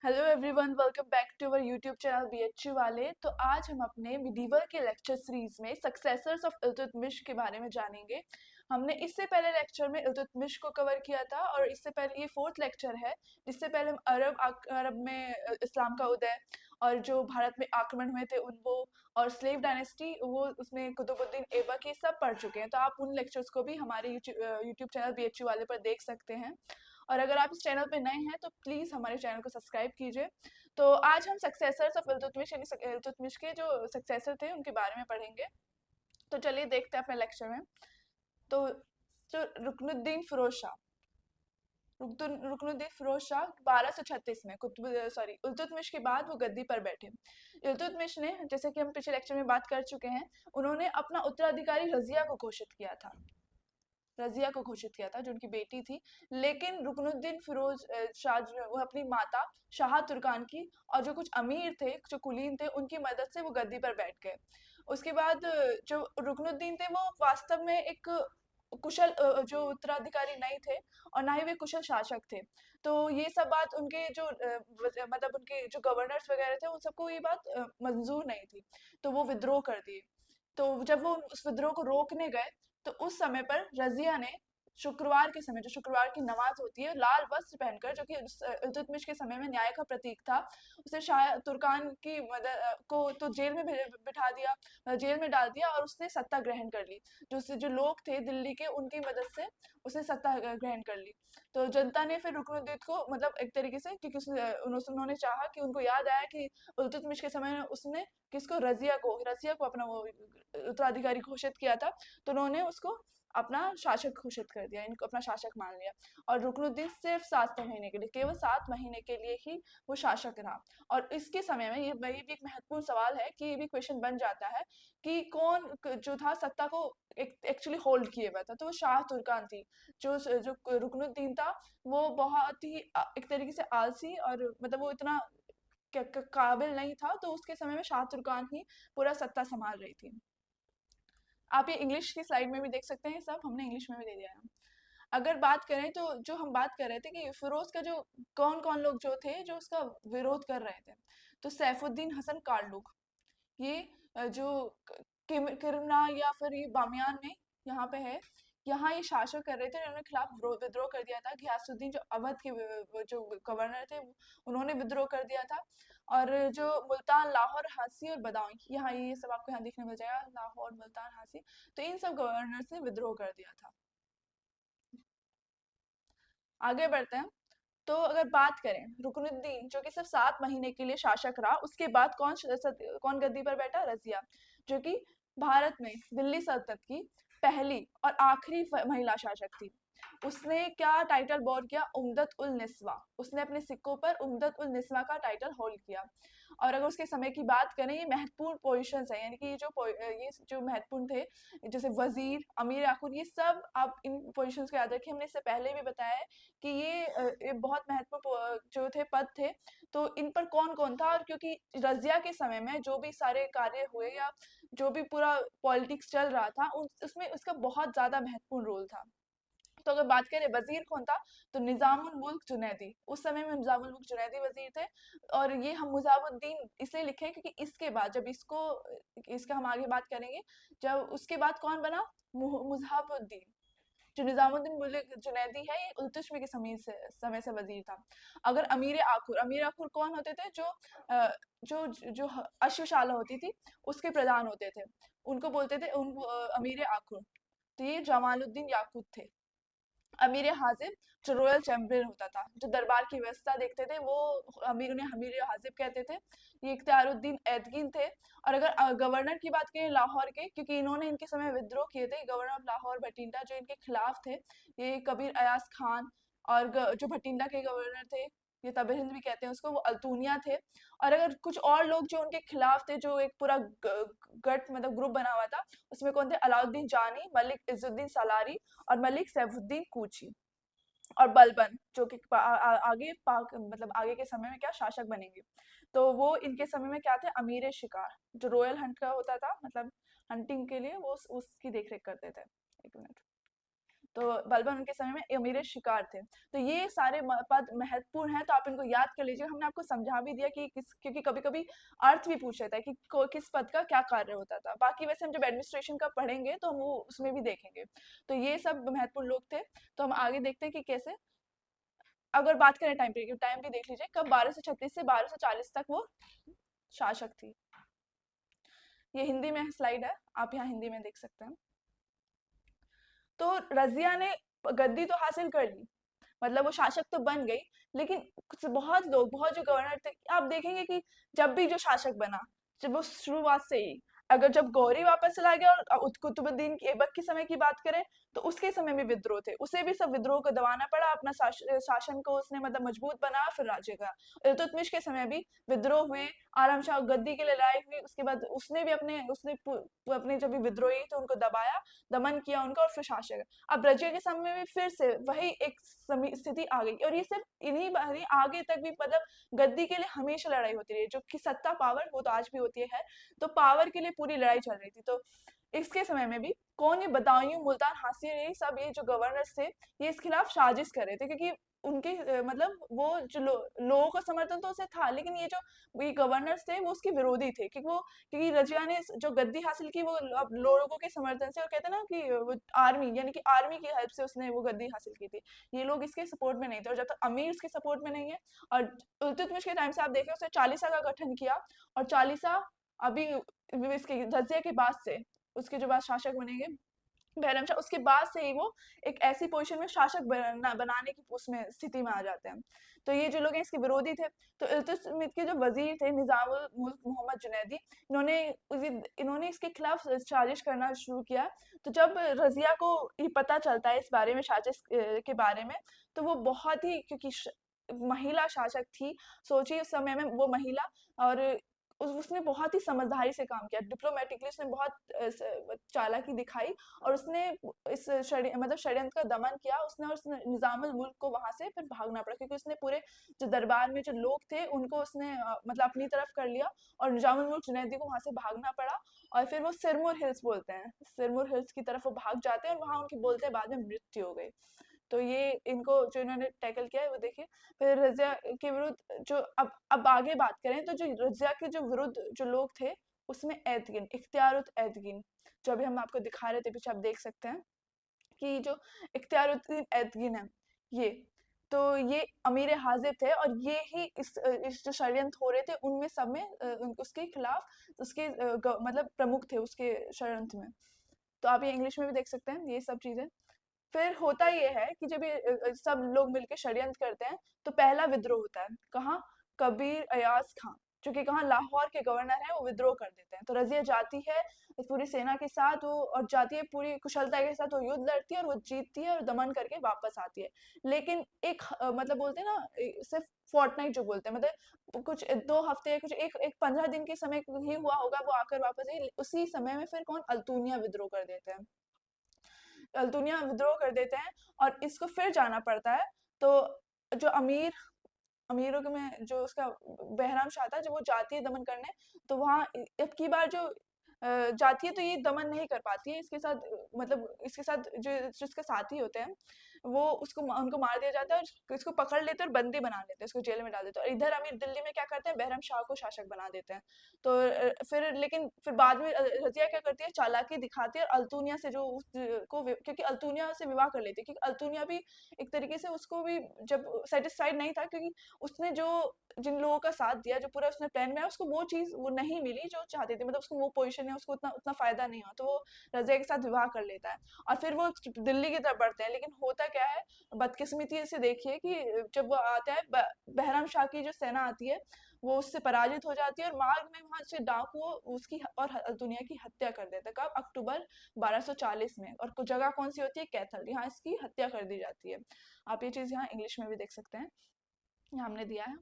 Hello everyone, welcome back to our YouTube channel BHU वाले। तो आज हम अपने मिडीवल के लेक्चर सीरीज में सक्सेसर्स ऑफ इल्तुतमिश के बारे में जानेंगे। हमने इससे पहले लेक्चर में इल्तुतमिश को कवर किया था और इससे पहले ये फोर्थ लेक्चर है जिससे पहले हम अरब में इस्लाम का उदय और जो भारत में आक्रमण हुए थे उन वो और स्लेव डायनेस्टी वो उसमें कुतुबुद्दीन ऐबक ये सब पढ़ चुके हैं। तो आप उन लेक्चर्स को भी हमारे यूट्यूब चैनल बीएचयू वाले पर देख सकते हैं। और अगर आप इस चैनल पे नए हैं तो प्लीज़ हमारे चैनल को सब्सक्राइब कीजिए। तो आज हम सक्सेसर्स ऑफ इल्तुतमिश यानी इल्तुतमिश के जो सक्सेसर थे उनके बारे में पढ़ेंगे। तो चलिए देखते हैं अपने लेक्चर में। तो जो रुकनुद्दीन फिरोज शाह 1236 में इल्तुतमिश के बाद वो गद्दी पर बैठे। इल्तुतमिश ने, जैसे कि हम पिछले लेक्चर में बात कर चुके हैं, उन्होंने अपना उत्तराधिकारी रजिया को घोषित किया था जो उनकी बेटी थी। लेकिन रुकनुद्दीन फिरोज शाह वो अपनी माता शाह तुर्कान की और जो कुछ अमीर थे, जो कुलीन थे, उनकी मदद से वो गद्दी पर बैठ गए। उसके बाद जो रुकनुद्दीन थे वो वास्तव में एक कुशल जो उत्तराधिकारी नहीं थे और ना ही वे कुशल शासक थे। तो ये सब बात उनके जो मतलब उनके जो गवर्नर्स वगैरह थे उन सबको ये बात मंजूर नहीं थी। तो वो विद्रोह कर दिए। तो जब वो उस विद्रोह को रोकने गए तो उस समय पर रजिया ने शुक्रवार के समय, जो शुक्रवार की नमाज होती है, लाल वस्त्र पहनकर, जो कि इल्तुतमिश के समय में न्याय का प्रतीक था, उसे शाह तुर्कान की मदद को तो जेल में बिठा दिया, जेल में डाल दिया और उसने सत्ता ग्रहण कर ली। जो लोग थे दिल्ली के, उनकी मदद से उसने सत्ता ग्रहण कर ली। तो जनता ने फिर रुकनुद्दीन को, मतलब एक तरीके से, क्योंकि उन्होंने चाहा कि उनको याद आया कि इल्तुतमिश के समय में उसने रजिया को अपना वो उत्तराधिकारी घोषित किया था। तो उन्होंने उसको अपना शासक घोषित कर दिया, इनको अपना शासक मान लिया। और रुकनुद्दीन सिर्फ 7 महीने के लिए, केवल 7 महीने के लिए ही वो शासक रहा। और इसके समय में ये भी एक महत्वपूर्ण सवाल है कि ये भी क्वेश्चन बन जाता है कि कौन जो था सत्ता को एक्चुअली होल्ड किए हुआ था। तो वो शाह तुर्कान थी। जो रुकनुद्दीन था वो बहुत ही एक तरीके से आलसी और मतलब वो इतना काबिल नहीं था। तो उसके समय में शाह तुर्कान ही पूरा सत्ता संभाल रही थी। आप ये इंग्लिश की स्लाइड में भी देख सकते हैं, सब हमने इंग्लिश में भी दे दिया है। अगर बात करें तो जो हम बात कर रहे थे कि फिरोज का जो कौन कौन लोग जो थे जो उसका विरोध कर रहे थे, तो सैफुद्दीन हसन कार्लुक, ये जो किरमना या फिर ये बामियान में यहाँ पे है, यहाँ ये शासक कर रहे थे। उन्होंने खिलाफ विद्रोह कर दिया था। घियासुद्दीन जो अवध के जो गवर्नर थे उन्होंने विद्रोह कर दिया था। और जो मुल्तान, लाहौर, हासी और बदाऊं, यहाँ ये सब आपको यहाँ देखने मिल जाएगा, लाहौर, मुल्तान, हासी। तो इन सब गवर्नर्स ने विद्रोह कर दिया था। आगे बढ़ते हैं। तो अगर बात करें रुकनुद्दीन, जो कि सिर्फ 7 महीने के लिए शासक रहा, उसके बाद कौन गद्दी पर बैठा? रजिया, जो कि भारत में दिल्ली सल्तनत की पहली और आखिरी महिला शासक थी। उसने क्या टाइटल बोर किया? उम्दत उल निस्वा। उसने अपने सिक्कों पर उम्दत उल निस्वा का टाइटल होल्ड किया। और अगर उसके समय की बात करें, ये महत्वपूर्ण पोजीशंस है, यानी कि ये जो महत्वपूर्ण थे, जैसे वजीर, अमीर आखुर, ये सब आप इन पोजीशंस को याद रखिए। हमने इससे पहले भी बताया है कि ये बहुत महत्वपूर्ण जो थे, पद थे। तो इन पर कौन कौन था? और क्योंकि रजिया के समय में जो भी सारे कार्य हुए या जो भी पूरा पॉलिटिक्स चल रहा था उसमें उसका बहुत ज्यादा महत्वपूर्ण रोल था। तो अगर बात करें वजीर कौन था, तो निजामुल मुल्क जुनैदी, उस समय में निजामुल मुल्क जुनैदी वजीर थे। और ये हम मुजाबुद्दीन इसलिए लिखे हैं क्योंकि इसके बाद जब इसका हम आगे बात करेंगे, जब उसके बाद कौन बना? मुजहाबुद्दीन। जो निजामुद्दीन मुल्क जुनैदी है, ये उल्तुतमिश के समय से वजीर था। अगर अमीर आखुर कौन होते थे? जो जो अश्वशाला होती थी उसके प्रधान होते थे, उनको बोलते थे अमीर आखुर। तो ये जमालुद्दीन याकूत थे। अमीर हाजिब, जो रॉयल चैम्पियन होता था, जो दरबार की व्यवस्था देखते थे, वो उन्हें अमीर हाजिब कहते थे। ये इख्तियारुद्दीन ऐदगीन थे। और अगर गवर्नर की बात करें लाहौर के, क्योंकि इन्होंने इनके समय विद्रोह किए थे, गवर्नर ऑफ लाहौर भटिंडा जो इनके खिलाफ थे, ये कबीर अयाज खान। और जो भटिंडा के गवर्नर थे, ये तबे हिंद भी कहते हैं उसको, वो अल्तूनिया थे। और अगर कुछ और लोग जो उनके खिलाफ थे, जो एक पूरा गट मतलब ग्रुप बना हुआ था, उसमें कौन थे? अलाउद्दीन जानी, मलिक इजुद्दीन सलारी और मलिक सैफुद्दीन कूची। और बलबन, जो कि आगे पाक मतलब आगे के समय में क्या शासक बनेंगे। तो वो इनके समय में क्या थे? अमीर शिकार, जो रॉयल हंट का होता था, मतलब हंटिंग के लिए वो उसकी देखरेख करते थे। एक मिनट। तो बलबन उनके समय में अमीर शिकार थे। तो ये सारे पद महत्वपूर्ण हैं, तो आप इनको याद कर लीजिए। हमने आपको समझा भी दिया कि क्योंकि कभी कभी अर्थ भी पूछ लेता है कि किस पद का क्या कार्य होता था। बाकी वैसे हम जब एडमिनिस्ट्रेशन का पढ़ेंगे तो हम वो उसमें भी देखेंगे। तो ये सब महत्वपूर्ण लोग थे। तो हम आगे देखते हैं कि कैसे, अगर बात करें टाइम पीरियड, टाइम भी देख लीजिए, कब 1236 से 1240 तक वो शासक थी। ये हिंदी में स्लाइड है, आप यहाँ हिंदी में देख सकते हैं। तो रजिया ने गद्दी तो हासिल कर ली, मतलब वो शासक तो बन गई, लेकिन बहुत लोग, बहुत जो गवर्नर थे, आप देखेंगे कि जब भी जो शासक बना, जब वो शुरुआत से ही, अगर जब गौरी वापस चला गया और कुतुबुद्दीन की ऐबक के समय की बात करें तो उसके समय में विद्रोह थे, उसे भी सब विद्रोह को दबाना पड़ा, अपना शासन को उसने मतलब मजबूत बनाया, फिर राज्य का। इल्तुतमिश के समय भी विद्रोह हुए, आलम शाह गद्दी के लिए लड़ाई हुई, उसके बाद उसने भी अपने जब भी विद्रोही थे उनको दबाया, दमन किया उनका, और फिर शासक। अब रजिया के समय में फिर से वही एक स्थिति आ गई, और ये सिर्फ इन्हीं बारी आगे तक भी, मतलब गद्दी के लिए हमेशा लड़ाई होती रही, जो कि सत्ता पावर वो तो आज भी होती है, तो पावर के लिए पूरी लड़ाई चल रही थी। तो इसके समय में भी कौन, ये बदायूं, मुल्तान, हासिर, ये सब ये जो गवर्नर्स थे, ये इस खिलाफ साजिश कर रहे थे, क्योंकि उनके मतलब वो जो लोगों का समर्थन तो उसे था, लेकिन ये गवर्नर्स थे वो उसके विरोधी थे, क्योंकि रजिया ने जो गद्दी हासिल की वो अब लोगों के समर्थन से, और कहते हैं ना कि वो आर्मी, यानी कि आर्मी की हेल्प से उसने वो गद्दी हासिल की थी। ये लोग इसके सपोर्ट में नहीं थे, और जब तक अमीर उसके सपोर्ट में नहीं है। और इल्तुतमिश के टाइम से आप देखें, उसने चालीसा का गठन किया, और चालीसा अभी इसके रजिया के बाद से, उसके जो बाद शासक बनेंगे बहरमशाह, उसके बाद से ही वो एक ऐसी पोजीशन में शासक बनाने की उसमें स्थिति में आ जाते हैं। तो ये जो लोग हैं इसके विरोधी थे। तो इल्तुतमिश के जो वजीर थे निजामुल मुल्क मोहम्मद जुनैदी, इन्होंने इसके खिलाफ साजिश करना शुरू किया। तो जब रजिया को ये पता चलता है इस बारे में, साजिश के बारे में, तो वो बहुत ही, क्योंकि महिला शासक थी, सोचिए उस समय में वो महिला, और उसने बहुत ही समझदारी से काम किया, डिप्लोमेटिकली उसने बहुत चालाकी दिखाई, और उसने इस मतलब षड्यंत्र का दमन किया उसने, और उसने निजामुल मुल्क को वहां से फिर भागना पड़ा, क्योंकि उसने पूरे जो दरबार में जो लोग थे उनको उसने मतलब अपनी तरफ कर लिया, और निजामुल मुल्क जुनैदी को वहां से भागना पड़ा। और फिर वो सिरमुर हिल्स बोलते हैं, सिरमुर हिल्स की तरफ वो भाग जाते हैं, और वहां उनकी बोलते हैं बाद में मृत्यु हो गई। तो ये इनको जो इन्होंने टैकल किया है वो देखिए। फिर रजिया के विरुद्ध जो, अब आगे बात करें, तो जो रजिया के जो विरुद्ध जो लोग थे, उसमें एतगिन, इख्तियारुत एतगिन, जो अभी हम आपको दिखा रहे थे पीछे, आप देख सकते हैं कि जो इख्तियारुद्दीन एतगिन है, ये तो ये अमीर हाजिब थे, और ये ही इस जो षड्यंत्र हो रहे थे उनमें सब में उसके खिलाफ, उसके मतलब प्रमुख थे उसके षड्यंत्र में। तो आप ये इंग्लिश में भी देख सकते हैं ये सब चीजें। फिर होता ये है कि जब ये सब लोग मिलकर षड्यंत्र करते हैं, तो पहला विद्रोह होता है कहाँ, कबीर अयाज खां, जो कि कहाँ लाहौर के गवर्नर हैं, वो विद्रोह कर देते हैं। तो रजिया जाती है इस पूरी सेना के साथ, वो और जाती है पूरी कुशलता के साथ, वो युद्ध लड़ती है और वो जीतती है और दमन करके वापस आती है। लेकिन एक मतलब बोलते हैं ना, सिर्फ फोर्टनाइट जो बोलते हैं, मतलब कुछ 2 हफ्ते, कुछ एक एक 15 दिन के समय ही हुआ होगा वो आकर वापस आई, उसी समय में फिर कौन, अल्तुनिया विद्रोह कर देते हैं, अल्तुनिया विद्रोह कर देते हैं, और इसको फिर जाना पड़ता है। तो जो अमीरों में जो उसका बहराम शाह था, जब वो जाती है दमन करने, तो वहाँ अब की बार जो जाती है, तो ये दमन नहीं कर पाती है, इसके साथ मतलब इसके साथ जो जिसके साथी होते हैं, वो उनको मार दिया जाता है, और इसको पकड़ लेते हैं और बंदी बना लेते हैं, इसको जेल में डाल देते हैं। और इधर अमीर दिल्ली में क्या करते हैं, बहरम शाह को शासक बना देते हैं। तो फिर लेकिन फिर बाद में रजिया क्या करती है, चालाकी दिखाती है, और अल्तुनिया से जो क्योंकि अल्तुनिया से विवाह कर लेती है, क्योंकि अल्तुनिया भी एक तरीके से उसको भी जब सेटिस्फाइड नहीं था, क्योंकि उसने जो जिन लोगों का साथ दिया, जो पूरा उसने प्लान में, उसको वो चीज वो नहीं मिली जो चाहती थी, मतलब उसको वो पोजीशन है, उसको उतना उतना फायदा नहीं हुआ, तो वो रजिया के साथ विवाह कर लेता है, और फिर वो दिल्ली की तरफ बढ़ते हैं। लेकिन होता क्या है, बदकिस्मती से देखिए कि जब वो आता है, बहराम शाह की जो सेना आती है, वो उससे पराजित हो जाती है, और मार्ग में वहां से डाकू उसकी और दुनिया की हत्या कर देता है। कब, अक्टूबर 1240 में। और कुछ जगह कौन सी होती है, कैथल, यहाँ इसकी हत्या कर दी जाती है। आप ये चीज यहाँ इंग्लिश में भी देख सकते हैं, यहाँ हमने दिया है।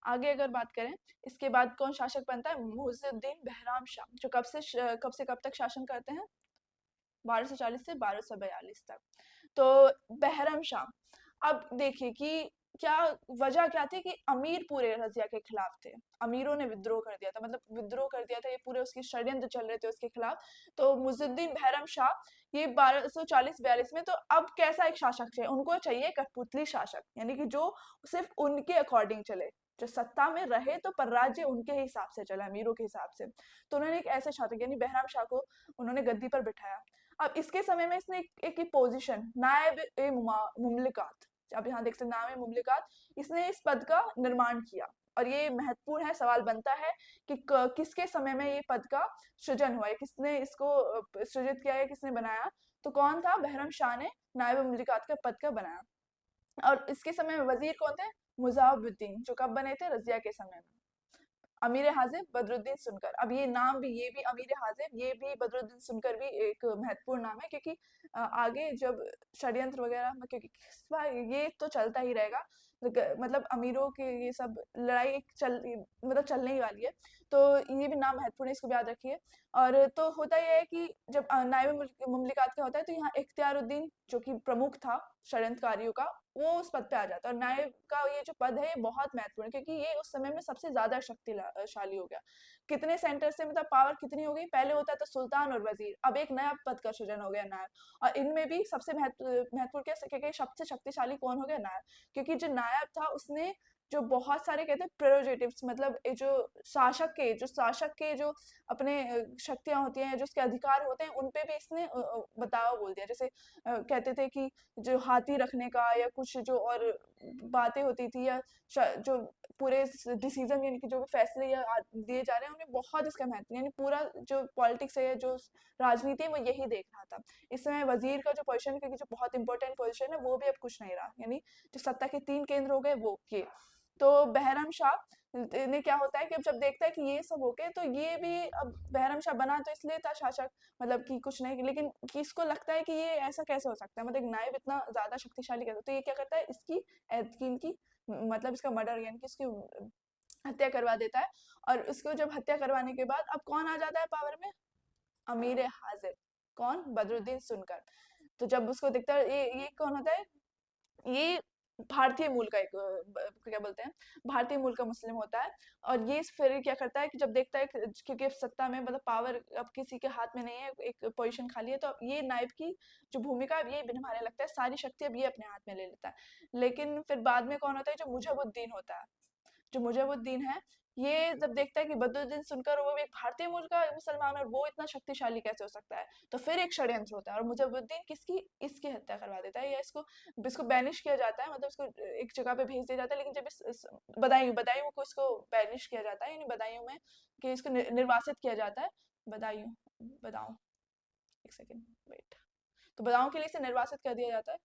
आगे अगर बात करें, इसके बाद कौन शासक बनता है, मुइजुद्दीन बहराम शाह, जो कब तक शासन करते हैं, 1240 से 1242 तक। तो बहरम शाह, अब देखिए कि क्या वजह क्या थी कि अमीर पूरे रजिया के खिलाफ थे, अमीरों ने विद्रोह कर दिया था, मतलब विद्रोह कर दिया था, ये पूरे उसके षड्यंत्र चल रहे थे उसके खिलाफ। तो मुइजुद्दीन बहरम शाह ये 1240-42 में, तो अब कैसा एक शासक चाहिए उनको, चाहिए कठपुतली शासक, यानी कि जो सिर्फ उनके अकॉर्डिंग चले, जो सत्ता में रहे तो पर राज्य उनके हिसाब से चला, अमीरों के हिसाब से। तो उन्होंने एक ऐसे शासक यानी बहराम शाह को उन्होंने गद्दी पर बिठाया। अब इसके समय में इसने एक पोजीशन नायब ए मुमलिकात, आप यहाँ देख सकते नाम है मुमलिकात, इसने इस पद का निर्माण किया। और ये महत्वपूर्ण है, सवाल बनता है कि किसके समय में ये पद का सृजन हुआ है, किसने इसको सृजित किया है, किसने बनाया। तो कौन था, बहरम शाह ने नायब मुमलिकात का पद का बनाया। और इसके समय में वजीर कौन थे, मुजाहिबुद्दीन, जो कब बने थे, रजिया के समय में। अमीर हाजिब बदरुद्दीन सुनकर, अब ये नाम भी, ये भी अमीर हाजिब, ये भी बदरुद्दीन सुनकर भी एक महत्वपूर्ण नाम है, क्योंकि आगे जब षड्यंत्र वगैरह में, क्योंकि ये तो चलता ही रहेगा, मतलब अमीरों के ये सब लड़ाई मतलब चलने ही वाली है। तो ये भी नाम महत्वपूर्ण है, इसको भी याद रखिए। और तो होता यह है कि जब नायब मुमलिकात का होता है, तो यहाँ इख्तियारुद्दीन जो कि प्रमुख था षड्यंत्रकारियों का, वो उस पद पे आ जाता है। और नायब का ये जो पद है ये बहुत महत्वपूर्ण है, क्योंकि ये उस समय में सबसे ज्यादा शक्तिशाली हो गया। कितने सेंटर से, मतलब पावर कितनी हो गई, पहले होता था सुल्तान और वजीर, अब एक नया पद का सृजन हो गया, नायब। और इनमें भी सबसे महत्वपूर्ण क्या, क्योंकि सबसे शक्तिशाली कौन हो गया, नायब। क्योंकि जो नायब था उसने जो बहुत सारे कहते हैं प्रेरोगेटिव्स, मतलब जो शासक के जो अपने शक्तियां होती हैं, जो उसके अधिकार होते हैं, उन पे भी इसने बतावा बोल दिया। जैसे कहते थे कि जो हाथी रखने का या कुछ जो और बातें होती थी, या जो पूरे डिसीजन यानी कि जो भी फैसले या दिए जा रहे हैं, उन्हें बहुत इसका महत्व, यानी पूरा जो पॉलिटिक्स है, जो राजनीति है, वो यही देख रहा था। इस समय वजीर का जो पोजीशन है, क्योंकि जो बहुत इंपॉर्टेंट पोजीशन है, वो भी अब कुछ नहीं रहा, यानी जो सत्ता के 3 केंद्र हो गए वो ये। तो बहरम शाह ने क्या होता है कि अब जब देखता है कि ये सब हो गए, तो ये भी अब बहरम शाह बना तो इसलिए था शासक, मतलब कि कुछ नहीं, लेकिन किसको लगता है कि ये ऐसा कैसे हो सकता है, मतलब नायब इतना ज्यादा शक्तिशाली कैसे, तो ये क्या करता है, इसकी इनकी मतलब इसका मर्डर यानी कि इसकी हत्या करवा देता है। और उसको जब हत्या करवाने के बाद अब कौन आ जाता है पावर में, अमीर हाजिर, कौन, बदरुद्दीन सुनकर। तो जब उसको दिखता है, ये कौन होता है, ये भारतीय मूल का एक क्या बोलते हैं, भारतीय मूल का मुस्लिम होता है। और ये फिर क्या करता है कि जब देखता है क्योंकि सत्ता में, मतलब पावर अब किसी के हाथ में नहीं है, एक पोजीशन खाली है, तो अब ये नायब की जो भूमिका है ये निभाने लगता है, सारी शक्ति अब ये अपने हाथ में ले लेता है। लेकिन फिर बाद में कौन होता है, जो मुजहिबुद्दीन होता है, जो मुजहिबुद्दीन है, ये जब देखता है कि बदरुद्दीन सुनकर वो भी एक भारतीय मूल का मुसलमान और वो इतना शक्तिशाली कैसे हो सकता है, तो फिर एक षड्यंत्र होता है और मुजहिबुद्दीन इसकी हत्या करवा देता है, या इसको इसको बैनिश किया जाता है, मतलब इसको एक जगह पे भेज दिया जाता है। लेकिन जब इस बदायूं को इसको बैनिश किया जाता है, यानी बदायूं में कि इसको निर्वासित किया जाता है, बदायूं बदाऊं एक सेकेंड वेट, तो बदाऊं के लिए इसे निर्वासित कर दिया जाता है,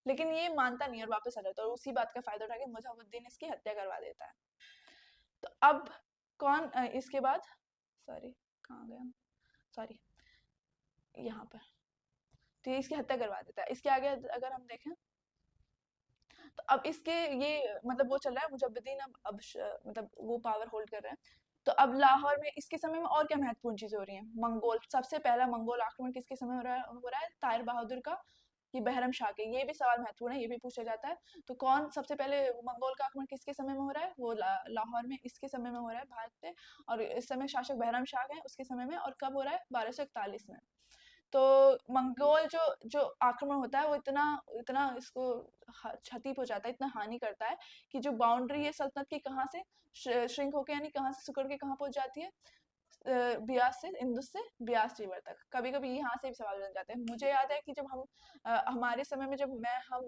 लेकिन ये मानता नहीं और वापस आ जाता है, और उसी बात का फायदा उठा के मुजहिबुद्दीन इसकी हत्या करवा देता है। तो अब कौन इसके बाद, सॉरी कहाँ गया, सॉरी यहाँ पर, तो ये इसकी हत्या करवा देता है। इसके आगे अगर हम देखें, तो अब इसके ये मतलब वो चल रहा है, मुजहिबुद्दीन अब मतलब वो पावर होल्ड कर रहे हैं। तो अब लाहौर में इसके समय में और क्या महत्वपूर्ण चीजें हो रही हैं, मंगोल, सबसे पहला मंगोल आक्रमण किसके समय हो रहा है, ताहिर बहादुर का, ये बहरम शाह के, ये भी सवाल महत्वपूर्ण है, ये भी पूछा जाता है। तो कौन सबसे पहले मंगोल का आक्रमण किसके समय में हो रहा है, वो लाहौर में इसके समय में हो रहा है, भारत पे। और इस समय शासक बहरम शाह है उसके समय में, और कब हो रहा है, 1241 में। तो मंगोल जो जो आक्रमण होता है वो इतना इतना इसको क्षति पहुंचाता है, इतना हानि करता है कि जो बाउंड्री है सल्तनत की, कहाँ से श्रिंक होके, यानी कहाँ से सिकुड़ के कहाँ पहुंच जाती है, ब्यास से, इंदुस से ब्यास रिवर तक। कभी कभी यहाँ से भी सवाल बन जाते हैं। मुझे याद है कि जब हम हमारे समय में, जब मैं हम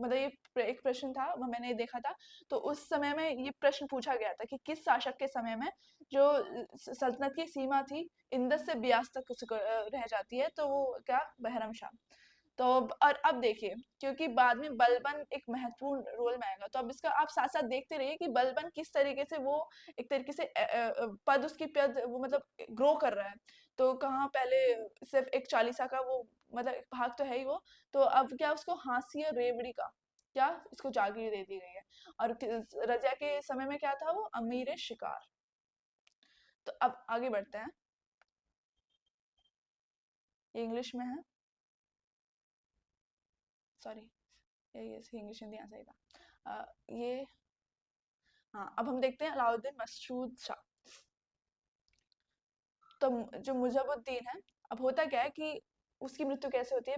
मतलब ये एक प्रश्न था, मैंने देखा था, तो उस समय में ये प्रश्न पूछा गया था कि किस शासक के समय में जो सल्तनत की सीमा थी इंदस से ब्यास तक रह जाती है, तो वो क्या, बहरम शाह। तो और अब देखिए, क्योंकि बाद में बलबन एक महत्वपूर्ण रोल में आएगा, तो अब इसका आप साथ साथ देखते रहिए कि बलबन किस तरीके से वो एक तरीके से पद उसकी पद वो मतलब ग्रो कर रहा है। तो कहाँ पहले सिर्फ एक चालीसा का वो मतलब एक भाग तो है ही वो, तो अब क्या उसको हांसी और रेवड़ी का क्या इसको जागीर दे दी गई है। और रजिया के समय में क्या था, वो अमीर शिकार। तो अब आगे बढ़ते हैं, ये इंग्लिश में है, सॉरी, ये इंग्लिश हिंदी यहाँ सही था। ये हाँ, अब हम देखते हैं अलाउद्दीन मसऊद शाह। तो जो मुजफ्फरुद्दीन है, अब होता क्या है कि उसकी मृत्यु कैसे होती है,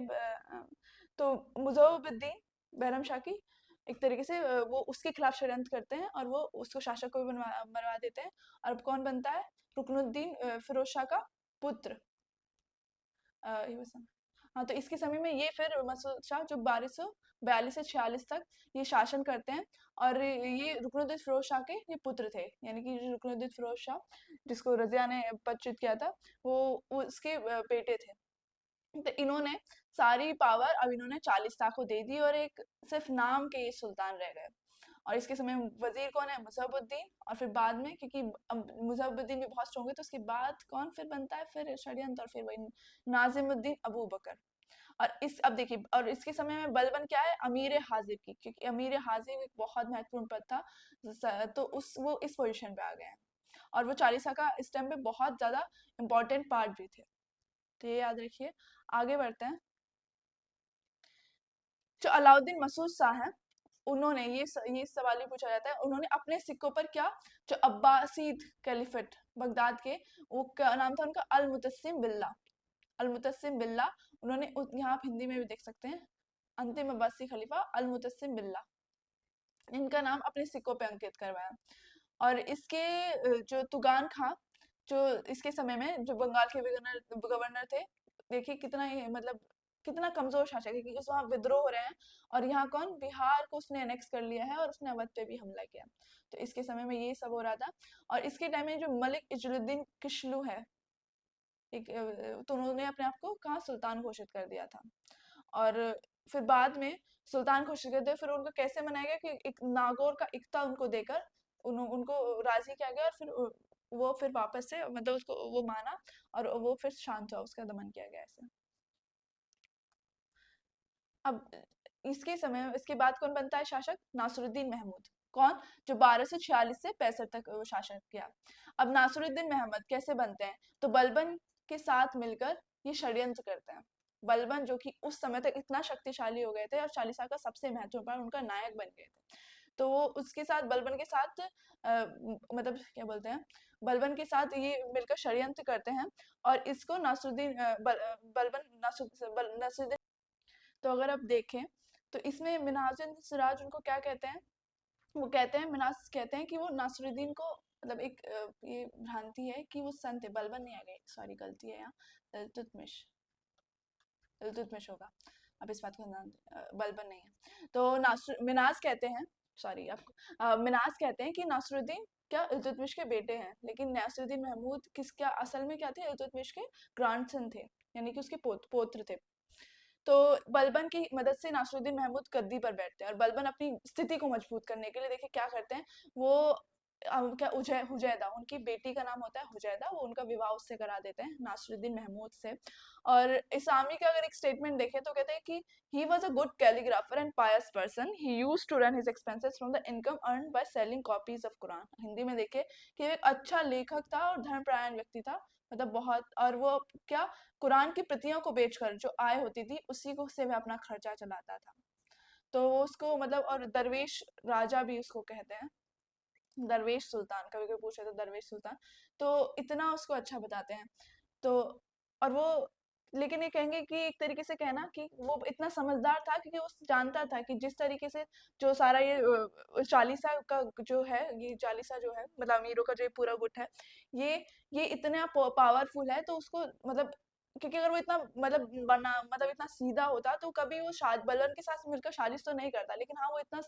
तो मुजफ्फरुद्दीन बहरम शाह की एक तरीके से वो उसके खिलाफ षड्यंत्र करते हैं और वो उसको शासक को भी मरवा देते हैं। और अब कौन बनता है, रुकनुद्दीन फिरोज शाह का पुत्र। ये बस। हाँ, तो इसके समय में ये फिर मसूद शाह जो 1242 से 46 तक ये शासन करते हैं। और ये रुकनुद्दीन फिरोज शाह के ये पुत्र थे, यानी कि जो रुकनुद्दीन फिरोज शाह जिसको रजिया ने पदच्युत किया था, वो उसके बेटे थे। तो इन्होंने सारी पावर अब इन्होंने 40 को दे दी और एक सिर्फ नाम के ये सुल्तान रह गए। और इसके समय वजीर कौन है, मुजफ्फरुद्दीन। और फिर बाद में, क्योंकि अब मुजफ्फरुद्दीन भी बहुत स्ट्रॉन्ग है, तो उसके बाद कौन फिर बनता है, फिर षड्यंत्र, और फिर वही नाजिमुद्दीन अबू बकर। और इस अब देखिए, और इसके समय में बलबन क्या है, अमीर हाजिर की, क्योंकि अमीर हाजिर एक बहुत महत्वपूर्ण पद था। तो उस वो इस पोजीशन पे आ गए हैं। और वो 40 का इस टाइम पे बहुत ज्यादा इंपॉर्टेंट पार्ट भी थे। तो ये याद रखिए। आगे बढ़ते हैं। जो अलाउद्दीन मसूद शाह हैं, उन्होंने ये सवाल ही पूछा जाता है, उन्होंने अपने सिक्कों पर क्या, जो अब्बासीद कैलिफेट बगदाद के, वो क्या नाम था उनका, अल मुतस्सिम बिल्ला। अल मुतस्सिम बिल्ला। उन्होंने यहाँ आप हिंदी में भी देख सकते हैं, अंतिम अब्बासी खलीफा अल मुतस्सिम बिल्ला, इनका नाम अपने सिक्कों पे अंकित करवाया। और इसके जो तुगान खां, जो इसके समय में जो बंगाल के गवर्नर गवर्नर थे, देखिए कितना ही मतलब कितना कमजोर शासक है, क्योंकि वहाँ विद्रोह हो रहे हैं। और यहाँ कौन, बिहार को उसने एनेक्स कर लिया है और उसने अवध पे भी हमला किया। तो इसके समय में ये सब हो रहा था। और इसके टाइम में जो मलिक इजरुद्दीन किशलू है, एक तो उन्होंने अपने आप को कहाँ, सुल्तान घोषित कर दिया था। और फिर बाद में सुल्तान घोषित कर दिया, फिर उनको कैसे मनाया गया कि एक नागौर का इक्ता उनको देकर उनको राजी किया गया। और फिर वो फिर वापस से मतलब उसको वो माना, और वो फिर शांत हुआ, उसका दमन किया गया ऐसे। अब इसके बाद कौन बनता है शासक, नासरुद्दीन महमूद। कौन, जो 1246 से 65 तक वो शासन किया। अब नासरुद्दीन महमूद कैसे बनते हैं, तो बलबन के साथ मिलकर ये षड्यंत्र करते हैं। बलबन जो कि उस समय तक इतना शक्तिशाली हो गए थे और चालीसा का सबसे महत्वपूर्ण उनका नायक बन गए थे। तो वो उसके साथ बलबन के साथ मतलब क्या बोलते हैं, बलबन के साथ ये मिलकर षड्यंत्र करते हैं। और इसको नासरुद्दीन बलबन नासरुद्दीन। तो अगर आप देखें, तो इसमें मिनहाजुद्दीन सिराज उनको क्या कहते हैं, वो कहते हैं, मिनास कहते हैं कि वो नासरुद्दीन को मतलब एक ये भ्रांति है कि वो संत है, बलबन नहीं आ गए, सॉरी गलती है यहाँ, इल्तुतमिश, इल्तुतमिश होगा। अब इस बात का ध्यान बलबन नहीं है। तो मिनास कहते हैं, सॉरी आपको, मिनास कहते हैं कि नासरुद्दीन क्या इल्तुतमिश के बेटे हैं, लेकिन नासरुद्दीन महमूद किसका असल में क्या थे, इल्तुतमिश के ग्रैंडसन थे, यानी कि उसके पोत्र थे। तो बलबन की मदद से नासरुद्दीन महमूद गद्दी पर बैठते हैं। और बलबन अपनी स्थिति को मजबूत करने के लिए देखिए क्या करते हैं, वो क्या हुजैदा, उनकी बेटी का नाम होता है हुजैदा, वो उनका विवाह उससे करा देते हैं, नासरुद्दीन महमूद से। और इस्लामी का अगर एक स्टेटमेंट देखें तो कहते हैं कि he was a good calligrapher and pious person, he used to run his expenses from the income earn by selling copies of Quran. Hindi में देखे कि वो एक अच्छा लेखक था और धर्मपरायण व्यक्ति था, मतलब बहुत। और वो क्या, कुरान की प्रतियों को बेचकर जो आय होती थी उसी को से वह अपना खर्चा चलाता था। तो वो उसको मतलब, और दरवेश राजा भी उसको कहते हैं, दरवेश सुल्तान, कभी कभी पूछे तो दरवेश सुल्तान। तो इतना उसको अच्छा बताते हैं। तो और वो, लेकिन ये कहेंगे कि एक तरीके से कहना कि वो इतना समझदार था, क्योंकि वो जानता था कि जिस तरीके से जो सारा ये चालीसा का जो है, ये चालीसा जो है मतलब अमीरों का जो ये पूरा गुट है, ये ये इतना पावरफुल है, तो उसको मतलब, क्योंकि अगर वो इतना मतलब बना मतलब इतना सीधा होता तो कभी वो बलवन के साथ मिलकर साजिश तो नहीं करता। लेकिन हाँ, वो इतना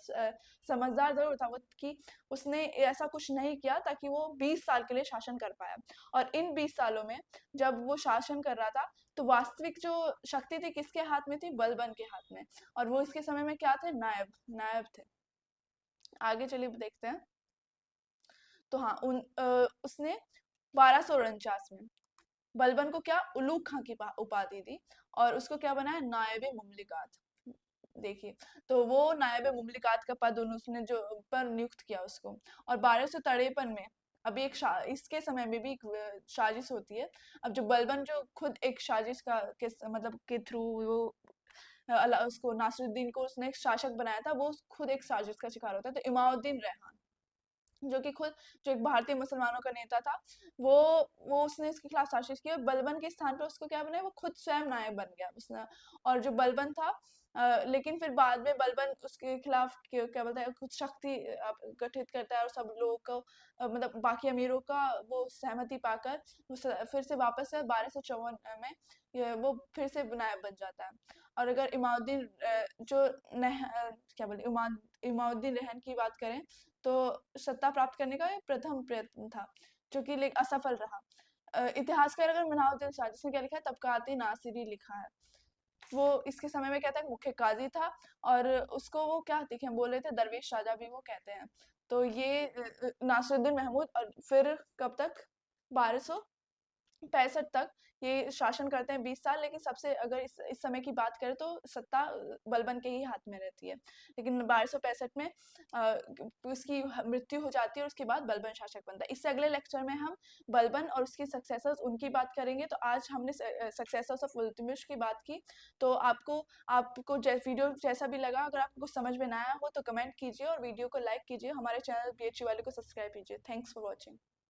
समझदार जरूर था वो कि उसने ऐसा कुछ नहीं किया ताकि वो 20 साल के लिए शासन कर पाया। और इन 20 सालों में जब वो शासन कर रहा था, तो वास्तविक जो शक्ति थी किसके हाथ में थी, बलबन के हाथ में। और वो इसके समय में क्या थे, नायब नायब थे। आगे चलिए देखते हैं। तो हाँ, उसने 1249 में बलबन को क्या, उलूग खां की उपाधि दी, और उसको क्या बनाया, नायब मुमलिकात। देखिए, तो वो नायब मुमलिकात का पद उसने जो पर नियुक्त किया उसको। और 1253 में अभी इसके समय में भी एक साजिश होती है। अब जो बलबन जो खुद एक साजिश का मतलब के थ्रू वो उसको नासिरुद्दीन को उसने एक शासक बनाया था, वो खुद एक साजिश का शिकार होता है। तो इमामुद्दीन रेहान जो कि खुद जो एक भारतीय मुसलमानों का नेता था, वो उसने इसके खिलाफ साजिश की और बलबन के स्थान पर उसको क्या बनाया, वो खुद स्वयं नायक बन गया उसने। और जो बलबन था लेकिन फिर बाद में बलबन उसके खिलाफ क्या बोलते हैं कुछ शक्ति गठित करता है और सब लोगों को मतलब बाकी अमीरों का वो सहमति पाकर वो फिर से वापस से 1254 में वो फिर से नायब बन जाता है। और अगर इमामुद्दीन जो क्या बोलते इमामुद्दीन रहन की बात करें तो सत्ता प्राप्त करने का ये प्रथम प्रयत्न था जो कि असफल रहा। इतिहासकार अगर मिनाउद्दीन शाह जिसने क्या लिखा है तबकाती नासिरी लिखा है, वो इसके समय में क्या था मुख्य काजी था और उसको वो क्या देखे हम बोल रहे थे दरवेश राजा भी वो कहते हैं। तो ये नासिरुद्दीन महमूद और फिर कब तक 1265 तक ये शासन करते हैं 20 साल, लेकिन सबसे अगर इस समय की बात करें तो सत्ता बलबन के ही हाथ में रहती है। लेकिन 1265 में उसकी मृत्यु हो जाती है और उसके बाद बलबन शासक बनता है। इससे अगले लेक्चर में हम बलबन और उसके सक्सेसर्स उनकी बात करेंगे। तो आज हमने सक्सेसर्स ऑफ इल्तुतमिश की बात की। तो आपको वीडियो जैसा भी लगा, अगर आपको कुछ समझ में ना आया हो तो कमेंट कीजिए और वीडियो को लाइक कीजिए। हमारे चैनल PHU वाले को सब्सक्राइब कीजिए। Thanks for watching.